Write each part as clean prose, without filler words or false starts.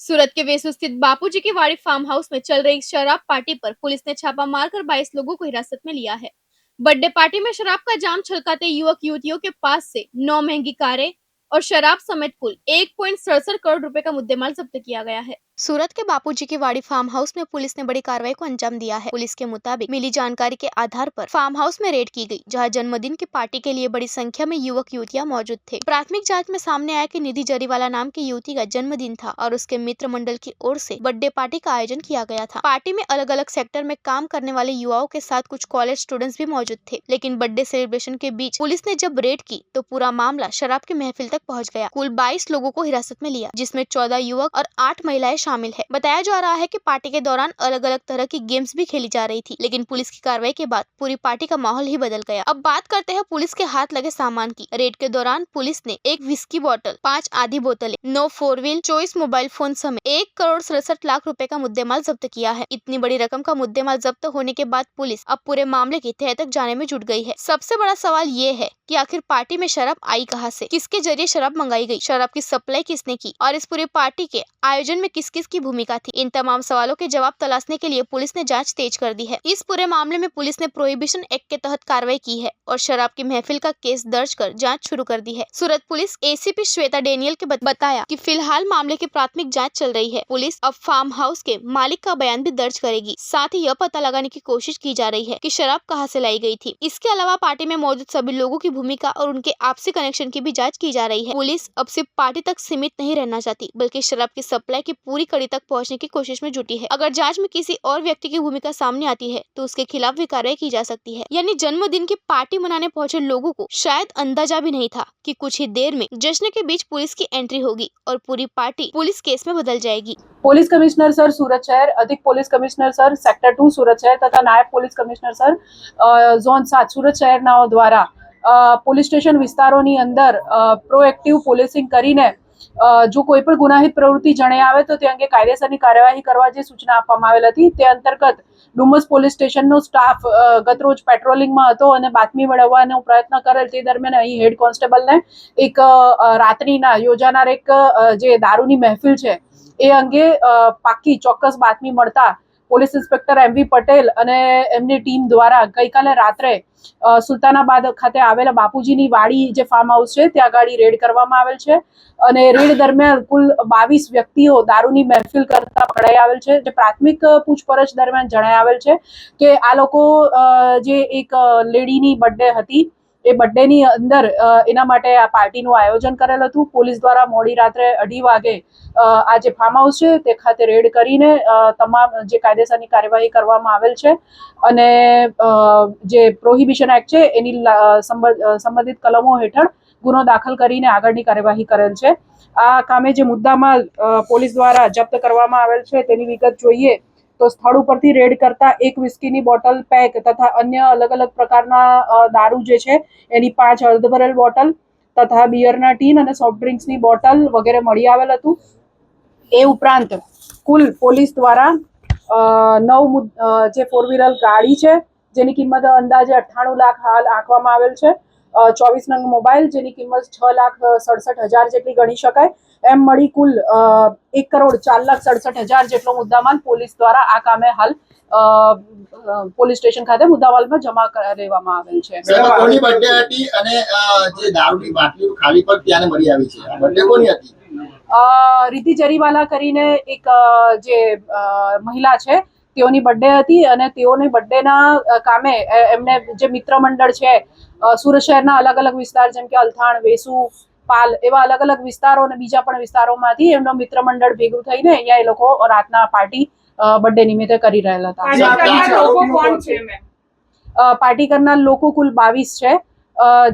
सूरत के वेसू स्थित बापूजी की वाड़ी फार्म हाउस में चल रही शराब पार्टी पर पुलिस ने छापा मारकर 22 लोगों को हिरासत में लिया है। बर्थडे पार्टी में शराब का जाम छलकाते युवक युवतियों के पास से 9 महंगी कारें और शराब समेत कुल 1.67 करोड़ रुपए का मुद्देमाल जब्त किया गया है। सूरत के बापूजी की वाड़ी फार्म हाउस में पुलिस ने बड़ी कार्रवाई को अंजाम दिया है। पुलिस के मुताबिक मिली जानकारी के आधार पर फार्म हाउस में रेड की गई, जहां जन्मदिन की पार्टी के लिए बड़ी संख्या में युवक युवतियां मौजूद थे। प्राथमिक जांच में सामने आया कि निधि जरीवाला नाम की युवती का जन्मदिन था और उसके मित्र मंडल की ओर से बर्थडे पार्टी का आयोजन किया गया था। पार्टी में अलग अलग सेक्टर में काम करने वाले युवाओं के साथ कुछ कॉलेज स्टूडेंट्स भी मौजूद थे, लेकिन बर्थडे सेलिब्रेशन के बीच पुलिस ने जब रेड की तो पूरा मामला शराब की महफिल तक पहुँच गया। कुल 22 लोगों को हिरासत में लिया, जिसमें 14 युवक और 8 महिलाएं शामिल है। बताया जा रहा है कि पार्टी के दौरान अलग अलग तरह की गेम्स भी खेली जा रही थी, लेकिन पुलिस की कार्रवाई के बाद पूरी पार्टी का माहौल ही बदल गया। अब बात करते हैं पुलिस के हाथ लगे सामान की। रेड के दौरान पुलिस ने एक विस्की बोतल, 5 आधी बोतलें, 9 4 व्हील, 24 मोबाइल फोन समेत 1,67 लाख रुपए का मुद्देमाल जब्त किया है। इतनी बड़ी रकम का मुद्देमाल जब्त होने के बाद पुलिस अब पूरे मामले की तह तक जाने में जुट गई है। सबसे बड़ा सवाल ये है कि आखिर पार्टी में शराब आई कहां से, किसके जरिए शराब मंगाई गई, शराब की सप्लाई किसने की और इस पूरी पार्टी के आयोजन में किस किस की भूमिका थी। इन तमाम सवालों के जवाब तलाशने के लिए पुलिस ने जांच तेज कर दी है। इस पूरे मामले में पुलिस ने प्रोहिबिशन एक्ट के तहत कार्रवाई की है और शराब की महफिल का केस दर्ज कर जांच शुरू कर दी है। सूरत पुलिस एसीपी श्वेता डेनियल के बताया कि फिलहाल मामले की प्राथमिक जांच चल रही है। पुलिस अब फार्म हाउस के मालिक का बयान भी दर्ज करेगी। साथ ही यह पता लगाने की कोशिश की जा रही है कि शराब कहां से लाई गई थी। इसके अलावा पार्टी में मौजूद सभी लोगों की भूमिका और उनके आपसी कनेक्शन की भी जांच की जा रही है। पुलिस अब सिर्फ पार्टी तक सीमित नहीं रहना चाहती, बल्कि शराब की सप्लाई की पूरी कड़ी तक पहुंचने की कोशिश में जुटी है। अगर जांच में किसी और व्यक्ति की भूमिका सामने आती है तो उसके खिलाफ भी कार्रवाई की जा सकती है। यानी जन्मदिन की पार्टी मनाने पहुंचे लोगों को शायद अंदाजा भी नहीं था कि कुछ ही देर में जश्न के बीच पुलिस की एंट्री होगी और पूरी पार्टी पुलिस केस में बदल जाएगी। पुलिस कमिश्नर सर सूरत शहर, अधिक police commissioner sir sector 2 Surat शहर तथा नायब police commissioner sir zone 7 Surat શહેરનાઓ દ્વારા પોલીસ સ્ટેશન વિસ્તારોની અંદર પ્રોએક્ટિવ પોલીસિંગ કરીને જો કોઈ પણ ગુનાહિત પ્રવૃત્તિ જણાઈ આવે તો તે અંગે કાયદેસરની કાર્યવાહી કરવા જે સૂચના આપવામાં આવેલ હતી તે અંતર્ગત ડુમસ પોલીસ સ્ટેશનનો સ્ટાફ ગતરોજ પેટ્રોલિંગમાં હતો અને બાતમી મેળવવાનો પ્રયત્ન કરેલ તે દરમિયાન અહીં હેડ કોન્સ્ટેબલને એક રાત્રિના યોજાનાર એક જે દારૂની મહેફિલ છે એ અંગે પાકી ચોક્કસ બાતમી મળતા પોલીસ ઇન્સ્પેક્ટર એમવી પટેલ અને એમની ટીમ દ્વારા ગઈકાલે રાત્રે સુલતાનાબાદ ખાતે આવેલા બાપુજીની વાડી જે ફાર્મ હાઉસ છે ત્યાં આગળ રેડ કરવામાં આવેલ છે અને રેડ દરમિયાન કુલ 22 વ્યક્તિઓ દારૂની મહેફિલ કરતા પકડાઈ આવેલ છે। જે પ્રાથમિક પૂછપરછ દરમિયાન જણાઈ આવેલ છે કે આ લોકો જે એક લેડીની બર્થડે હતી એ બર્થડેની અંદર એના માટે આ પાર્ટીનું આયોજન કરેલ હતું। પોલીસ દ્વારા મોડી રાત્રે 2:30 વાગે આ જે ફાર્મ હાઉસ છે તે ખાતે રેડ કરીને તમામ જે કાયદેસરની કાર્યવાહી કરવામાં આવેલ છે અને જે પ્રોહિબિશન એક્ટ છે એની સંબંધિત કલમો હેઠળ ગુનો દાખલ કરીને આગળની કાર્યવાહી કરેલ છે। આ કામે જે મુદ્દામાલ પોલીસ દ્વારા જપ્ત કરવામાં આવેલ છે તેની વિગત જોઈએ તો સ્થળ ઉપરથી રેડ કરતા એક વિસ્કીની બોટલ પેક તથા અન્ય અલગ અલગ પ્રકારના દારૂ જે છે એની 5 અર્ધભરેલ બોટલ તથા બિયરના ટીન અને સોફ્ટ ડ્રિંક્સની બોટલ વગેરે મળી આવેલ હતું। એ ઉપરાંત કુલ પોલીસ દ્વારા 9 જે 4 વ્હીલર ગાડી છે જેની કિંમત અંદાજે 98 લાખ હાલ આંકવામાં આવેલ છે। 24 નંગ મોબાઈલ જેની કિંમત 6,67,000 જેટલી ગણી શકાય। એમ મળી કુલ 1,04,67,000 જેટલો મુદ્દામાલ પોલીસ દ્વારા આ કામે હાલ પોલીસ સ્ટેશન ખાતે મુદ્દામાલમાં જમા કરાવવામાં આવેલ છે। કોની બર્થડે હતી અને જે દારૂની બાટલીઓ ખાલી પર ત્યાંને મળી આવી છે, આ બર્થડે કોની હતી? રીતિ જરીવાલા કરીને એક જે મહિલા છે તેઓની બર્થડે હતી અને તેઓની બર્થડેના કામે એમને જે મિત્ર મંડળ છે સુરત શહેરના અલગ અલગ વિસ્તાર જેમ કે અલથાણ, વેસુ, પાલ એવા અલગ અલગ વિસ્તારો અને બીજા પણ વિસ્તારોમાંથી એમનો મિત્ર મંડળ ભેગું થઈને અહીંયા એ લોકો રાતના પાર્ટી બર્થડે નિમિત્તે કરી રહેલા હતા। પાર્ટી કરનાર લોકો કુલ 22 છે।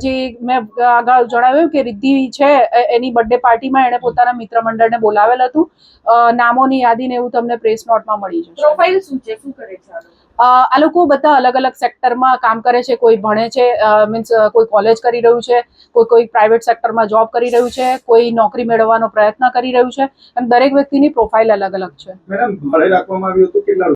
જે મેં આગળ જણાવ્યું કે રિદ્ધિ છે એની બર્થડે પાર્ટીમાં એણે પોતાના મિત્ર મંડળને બોલાવેલ હતું। નામોની યાદી ને એવું તમને પ્રેસ નોટમાં મળી જશે। પ્રોફાઇલ શું છે, શું કરે છે આ લોકો બધા અલગ અલગ સેક્ટરમાં કામ કરે છે। કોઈ ભણે છે, મીન્સ કોઈ કોલેજ કરી રહ્યું છે, કોઈ પ્રાઇવેટ સેક્ટરમાં જોબ કરી રહ્યું છે, કોઈ નોકરી મેળવવાનો પ્રયત્ન કરી રહ્યું છે। એમ દરેક વ્યક્તિની પ્રોફાઇલ અલગ અલગ છે। મેડમ ભાડે રાખવામાં આવ્યું હતું કેટલા